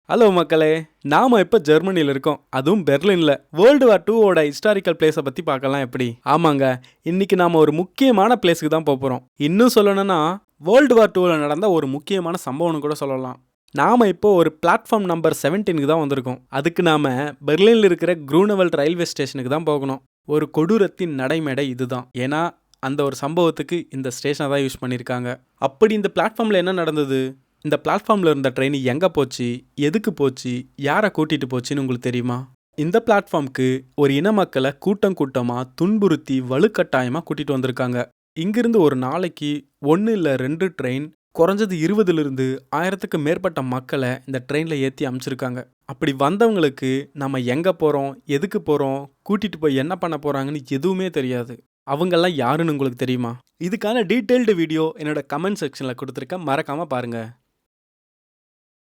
Hello மக்களே, நாம இப்ப ஜெர்மனில இருக்கோம். அதுவும் பெர்லின்ல. வேர்ல்டு வார் 2 ஓட ஹிஸ்டாரிக்கல் பிளேஸை பத்தி பார்க்கலாம் எப்படி? ஆமாங்க, இன்னைக்கு நாம ஒரு முக்கியமான பிளேஸ்க்கு தான் போறோம். இன்னும் சொல்லணும்னா வேர்ல்டு வார் 2ல நடந்த ஒரு முக்கியமான சம்பவம்னு கூட சொல்லலாம். நாம இப்போ ஒரு பிளாட்ஃபார்ம் நம்பர் 17க்கு தான் வந்திருக்கோம். அதுக்கு நாம பெர்லின்ல இருக்கிற க்ரூனவெல்ட் ரயில்வே ஸ்டேஷனுக்கு தான் போகணும். ஒரு கொடூரத்தின் நடைமேடை இதுதான். ஏன்னா அந்த ஒரு சம்பவத்துக்கு இந்த ஸ்டேஷனை தான் யூஸ் பண்ணியிருக்காங்க. அப்படி இந்த பிளாட்ஃபார்மில் என்ன நடந்தது? இந்த பிளாட்ஃபார்மில் இருந்த ட்ரெயின் எங்கே போச்சு, எதுக்கு போச்சு, யாரை கூட்டிகிட்டு போச்சுன்னு உங்களுக்கு தெரியுமா? இந்த பிளாட்ஃபார்முக்கு ஒரு இன மக்களை கூட்டம் கூட்டமாக துன்புறுத்தி வலுக்கட்டாயமாக கூட்டிகிட்டு வந்திருக்காங்க. இங்கிருந்து ஒரு நாளைக்கு 1 இல்லை 2 ட்ரெயின், குறைஞ்சது 20லிருந்து 1000க்கு மேற்பட்ட மக்களை இந்த ட்ரெயினில் ஏற்றி அனுப்பிச்சிருக்காங்க. அப்படி வந்தவங்களுக்கு நம்ம எங்கே போகிறோம், எதுக்கு போகிறோம், கூட்டிகிட்டு போய் என்ன பண்ண போகிறாங்கன்னு எதுவுமே தெரியாது. அவங்கெல்லாம் யாருன்னு உங்களுக்கு தெரியுமா? இதுக்கான டீட்டெயில்டு வீடியோ என்னோட கமெண்ட் செக்ஷனில் கொடுத்துருக்கேன், மறக்காமல் பாருங்கள்.